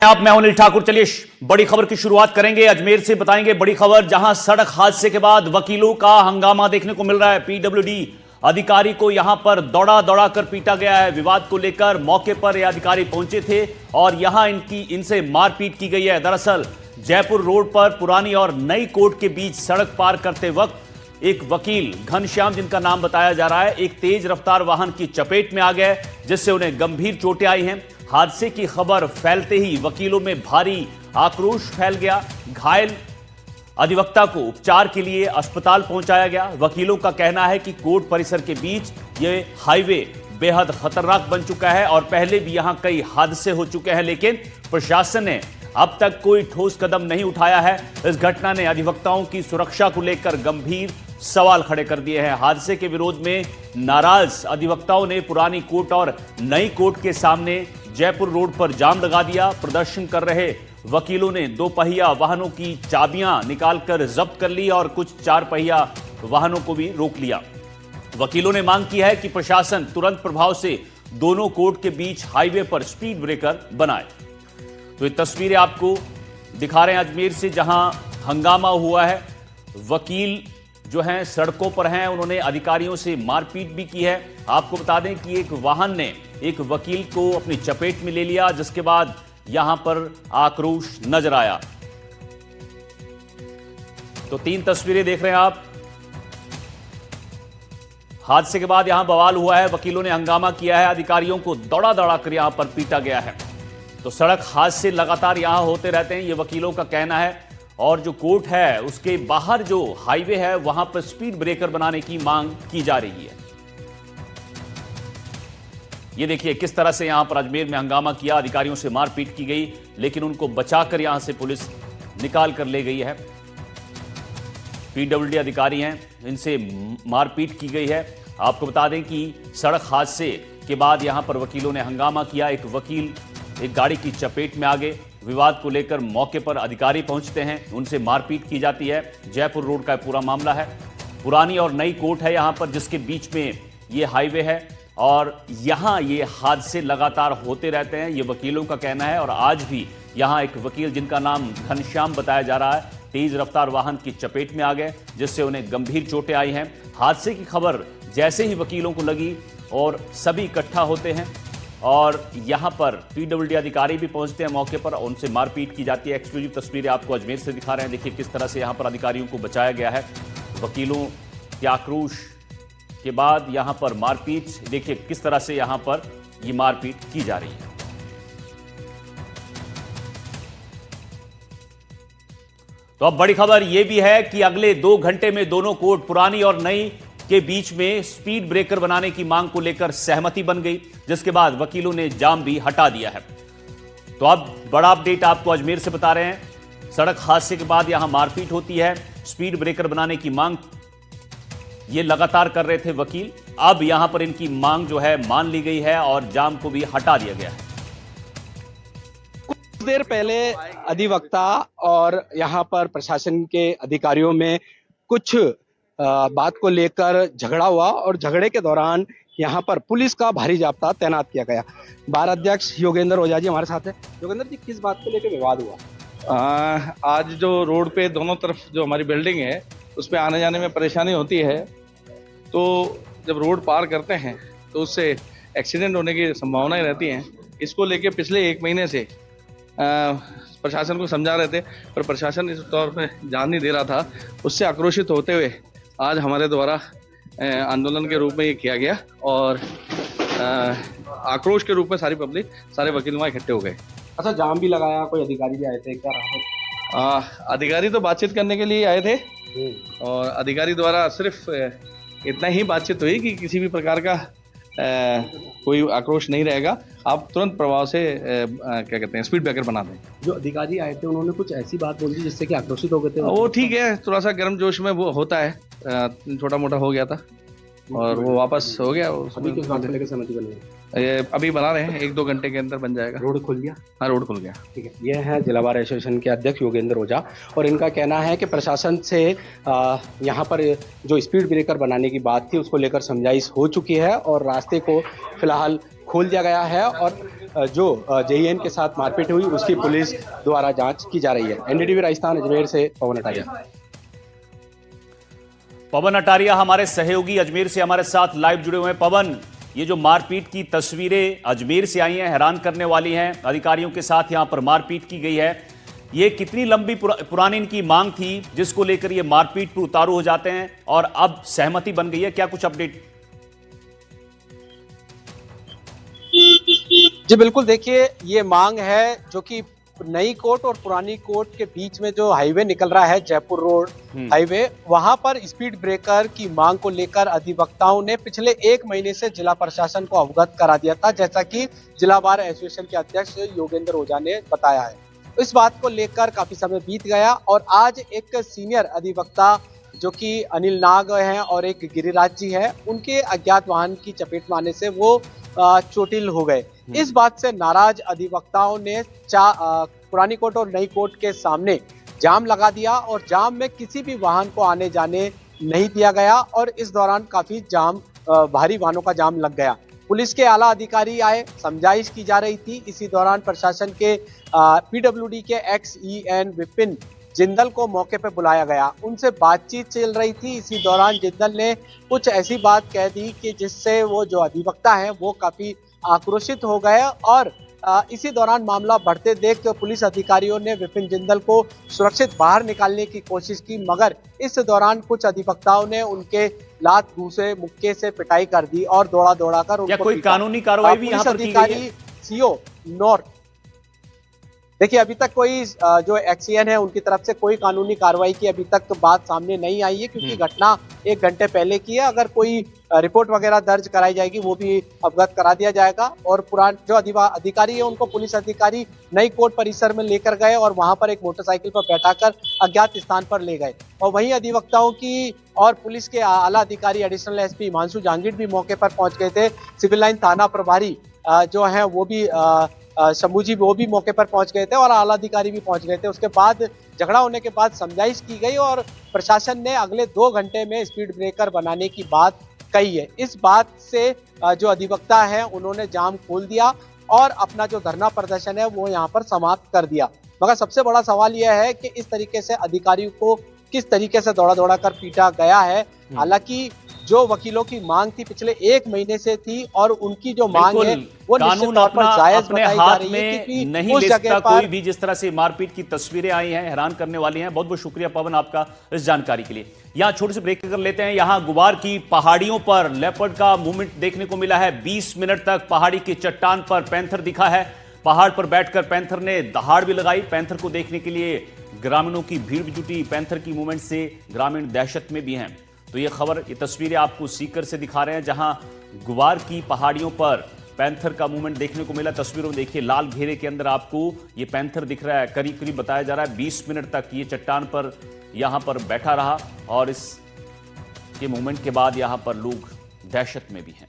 मैं अनिल ठाकुर। चलिए बड़ी खबर की शुरुआत करेंगे। अजमेर से बताएंगे बड़ी खबर, जहां सड़क हादसे के बाद वकीलों का हंगामा देखने को मिल रहा है। पीडब्ल्यूडी अधिकारी को यहां पर दौड़ा दौड़ा कर पीटा गया है। विवाद को लेकर मौके पर यह अधिकारी पहुंचे थे और यहां इनसे मारपीट की गई है। दरअसल जयपुर रोड पर पुरानी और नई कोर्ट के बीच सड़क पार करते वक्त एक वकील घनश्याम, जिनका नाम बताया जा रहा है, एक तेज रफ्तार वाहन की चपेट में आ गए, जिससे उन्हें गंभीर चोटें आई हैं। हादसे की खबर फैलते ही वकीलों में भारी आक्रोश फैल गया। घायल अधिवक्ता को उपचार के लिए अस्पताल पहुंचाया गया। वकीलों का कहना है कि कोर्ट परिसर के बीच यह हाईवे बेहद खतरनाक बन चुका है और पहले भी यहां कई हादसे हो चुके हैं, लेकिन प्रशासन ने अब तक कोई ठोस कदम नहीं उठाया है। इस घटना ने अधिवक्ताओं की सुरक्षा को लेकर गंभीर सवाल खड़े कर दिए हैं। हादसे के विरोध में नाराज अधिवक्ताओं ने पुरानी कोर्ट और नई कोर्ट के सामने जयपुर रोड पर जाम लगा दिया। प्रदर्शन कर रहे वकीलों ने दो पहिया वाहनों की चाबियां निकालकर जब्त कर ली और कुछ चार पहिया वाहनों को भी रोक लिया। वकीलों ने मांग की है कि प्रशासन तुरंत प्रभाव से दोनों कोर्ट के बीच हाईवे पर स्पीड ब्रेकर बनाए। तो ये तस्वीरें आपको दिखा रहे हैं अजमेर से, जहां हंगामा हुआ है। वकील जो हैं सड़कों पर हैं, उन्होंने अधिकारियों से मारपीट भी की है। आपको बता दें कि एक वाहन ने एक वकील को अपनी चपेट में ले लिया, जिसके बाद यहां पर आक्रोश नजर आया। तो तीन तस्वीरें देख रहे हैं आप। हादसे के बाद यहां बवाल हुआ है, वकीलों ने हंगामा किया है, अधिकारियों को दौड़ा दौड़ा कर यहां पर पीटा गया है। तो सड़क हादसे लगातार यहां होते रहते हैं, ये वकीलों का कहना है। और जो कोर्ट है उसके बाहर जो हाईवे है, वहां पर स्पीड ब्रेकर बनाने की मांग की जा रही है। ये देखिए किस तरह से यहां पर अजमेर में हंगामा किया, अधिकारियों से मारपीट की गई, लेकिन उनको बचाकर यहां से पुलिस निकाल कर ले गई है। पीडब्ल्यूडी अधिकारी हैं, इनसे मारपीट की गई है। आपको बता दें कि सड़क हादसे के बाद यहां पर वकीलों ने हंगामा किया। एक वकील एक गाड़ी की चपेट में आ गए। विवाद को लेकर मौके पर अधिकारी पहुंचते हैं, उनसे मारपीट की जाती है। जयपुर रोड का पूरा मामला है। पुरानी और नई कोर्ट है यहां पर, जिसके बीच में ये हाईवे है और यहां ये हादसे लगातार होते रहते हैं, ये वकीलों का कहना है। और आज भी यहां एक वकील, जिनका नाम घनश्याम बताया जा रहा है, तेज रफ्तार वाहन की चपेट में आ गए, जिससे उन्हें गंभीर चोटें आई हैं। हादसे की खबर जैसे ही वकीलों को लगी और सभी इकट्ठा होते हैं और यहां पर पीडब्ल्यूडी अधिकारी भी पहुंचते हैं मौके पर, उनसे मारपीट की जाती है। एक्सक्लूसिव तस्वीरें आपको अजमेर से दिखा रहे हैं। देखिए किस तरह से यहां पर अधिकारियों को बचाया गया है। वकीलों के आक्रोश के बाद यहां पर मारपीट, देखिए किस तरह से यहां पर ये मारपीट की जा रही है। तो अब बड़ी खबर यह भी है कि अगले 2 घंटे में दोनों कोर्ट, पुरानी और नई के बीच में स्पीड ब्रेकर बनाने की मांग को लेकर सहमति बन गई, जिसके बाद वकीलों ने जाम भी हटा दिया है। तो अब बड़ा अपडेट आपको अजमेर से बता रहे हैं। सड़क हादसे के बाद यहां मारपीट होती है, स्पीड ब्रेकर बनाने की मांग ये लगातार कर रहे थे वकील। अब यहां पर इनकी मांग जो है मान ली गई है और जाम को भी हटा दिया गया है। कुछ देर पहले अधिवक्ता और यहां पर प्रशासन के अधिकारियों में कुछ बात को लेकर झगड़ा हुआ और झगड़े के दौरान यहां पर पुलिस का भारी जाब्ता तैनात किया गया। बार अध्यक्ष योगेंद्र ओझा जी हमारे साथ है। योगेंद्र जी, किस बात को लेकर विवाद हुआ? आज जो रोड पे दोनों तरफ जो हमारी बिल्डिंग है, उस पे आने जाने में परेशानी होती है, तो जब रोड पार करते हैं तो उससे एक्सीडेंट होने की संभावनाएं रहती हैं। इसको लेके पिछले 1 महीने से प्रशासन को समझा रहे थे, पर प्रशासन इस तौर पे ध्यान नहीं दे रहा था। उससे आक्रोशित होते हुए आज हमारे द्वारा आंदोलन के रूप में ये किया गया और आक्रोश के रूप में सारी पब्लिक, सारे वकील वहाँ इकट्ठे हो गए। अच्छा, जाम भी लगाया, कोई अधिकारी भी आए थे क्या? अधिकारी तो बातचीत करने के लिए आए थे और अधिकारी द्वारा सिर्फ इतना ही बातचीत हुई कि किसी भी प्रकार का कोई आक्रोश नहीं रहेगा, आप तुरंत प्रभाव से क्या कहते हैं स्पीड ब्रेकर बना दें। जो अधिकारी आए थे उन्होंने कुछ ऐसी बात बोल दी जिससे कि आक्रोशित हो गए थे। वो ठीक है, थोड़ा सा गर्म जोश में वो होता है, छोटा मोटा हो गया था और वो वापस हो गया। अभी किस बात को लेकर सहमति बनी है? अभी बना रहे हैं, 1-2 घंटे के अंदर बन जाएगा। रोड खुल गया? हाँ, रोड खुल गया। ठीक है। यह है जिला बार एसोसिएशन के अध्यक्ष योगेंद्र ओझा और इनका कहना है कि प्रशासन से यहाँ पर जो स्पीड ब्रेकर बनाने की बात थी उसको लेकर समझाइश हो चुकी है और रास्ते को फिलहाल खोल दिया गया है और जो जेईएन के साथ मारपीट हुई उसकी पुलिस द्वारा जांच की जा रही है। एनडीटीवी राजस्थान अजमेर से पवन अटारिया। पवन अटारिया हमारे सहयोगी अजमेर से हमारे साथ लाइव जुड़े हुए हैं। पवन, ये जो मारपीट की तस्वीरें अजमेर से आई हैं, हैरान करने वाली हैं। अधिकारियों के साथ यहां पर मारपीट की गई है। ये कितनी लंबी पुरानी इनकी मांग थी जिसको लेकर ये मारपीट पर उतारू हो जाते हैं और अब सहमति बन गई है? क्या कुछ अपडेट? जी बिल्कुल, देखिए ये मांग है जो कि नई कोर्ट और पुरानी कोर्ट के बीच में जो हाईवे निकल रहा है, जयपुर रोड हाईवे, वहां पर स्पीड ब्रेकर की मांग को लेकर अधिवक्ताओं ने पिछले 1 महीने से जिला प्रशासन को अवगत करा दिया था, जैसा कि जिला बार एसोसिएशन के अध्यक्ष योगेंद्र ओझा ने बताया है। इस बात को लेकर काफी समय बीत गया और आज एक सीनियर अधिवक्ता जो कि अनिल नाग हैं और एक गिरिराज जी है, उनके अज्ञात वाहन की चपेट में आने से वो चोटिल हो गए। इस बात से नाराज अधिवक्ताओं ने पुरानी कोर्ट और नई कोर्ट के सामने जाम लगा दिया और जाम में किसी भी वाहन को आने जाने नहीं दिया गया और इस दौरान काफी भारी वाहनों का जाम लग गया। पुलिस के आला अधिकारी आए, समझाइश की जा रही थी। इसी दौरान प्रशासन के पीडब्ल्यूडी के XEN विपिन जिंदल को मौके पर बुलाया गया, उनसे बातचीत चल रही थी। इसी दौरान जिंदल ने कुछ ऐसी बात कह दी कि जिससे वो जो अधिवक्ता हैं वो काफी आक्रोशित हो गए और इसी दौरान मामला बढ़ते देख पुलिस अधिकारियों ने विपिन जिंदल को सुरक्षित बाहर निकालने की कोशिश की, मगर इस दौरान कुछ अधिवक्ताओं ने उनके लात घूसे मुक्के से पिटाई कर दी और दौड़ा कर उनको कोई कानूनी कार्रवाई भी यहाँ पर की गई है? CO नॉर्थ, देखिए अभी तक कोई जो XEN है उनकी तरफ से कोई कानूनी कार्रवाई की अभी तक तो बात सामने नहीं आई है, क्योंकि घटना 1 घंटे पहले की है। अगर कोई रिपोर्ट वगैरह दर्ज कराई जाएगी वो भी अवगत करा दिया जाएगा और पुराने जो अधिकारी है उनको पुलिस अधिकारी नई कोर्ट परिसर में लेकर गए और वहां पर एक मोटरसाइकिल पर बैठाकर अज्ञात स्थान पर ले गए और वहीं अधिवक्ताओं की और पुलिस के आला अधिकारी एडिशनल SP हिमांशु जहांगीर भी मौके पर पहुंच गए थे। सिविल लाइन थाना प्रभारी जो है वो भी शंभू जी वो भी मौके पर पहुंच गए थे और आला अधिकारी भी पहुंच गए थे। उसके बाद झगड़ा होने के बाद समझाइश की गई और प्रशासन ने अगले 2 घंटे में स्पीड ब्रेकर बनाने की बात कही है। इस बात से जो अधिवक्ता है उन्होंने जाम खोल दिया और अपना जो धरना प्रदर्शन है वो यहाँ पर समाप्त कर दिया। मगर सबसे बड़ा सवाल यह है कि इस तरीके से अधिकारियों को किस तरीके से दौड़ा कर पीटा गया है। हालांकि जो वकीलों की मांग थी पिछले 1 महीने से थी और उनकी जो मांग है वो कानून अपने हाथ में नहीं ले सकता कोई भी। जिस तरह से मारपीट की तस्वीरें आई हैं हैरान करने वाली हैं। बहुत बहुत शुक्रिया पवन आपका इस जानकारी के लिए। यहाँ छोटे से ब्रेक कर लेते हैं। यहाँ गुवार की पहाड़ियों पर लेपर्ड का मूवमेंट देखने को मिला है। 20 मिनट तक पहाड़ी की चट्टान पर पैंथर दिखा है। पहाड़ पर बैठकर पैंथर ने दहाड़ भी लगाई। पैंथर को देखने के लिए ग्रामीणों की भीड़ भी जुटी। पैंथर की मूवमेंट से ग्रामीण दहशत में भी हैं। तो ये खबर, ये तस्वीरें आपको सीकर से दिखा रहे हैं जहां गुवार की पहाड़ियों पर पैंथर का मूवमेंट देखने को मिला। तस्वीरों में देखिए लाल घेरे के अंदर आपको ये पैंथर दिख रहा है। करीब करीब बताया जा रहा है 20 मिनट तक ये चट्टान पर यहां पर बैठा रहा और इस के मूवमेंट के बाद यहां पर लोग दहशत में भी हैं।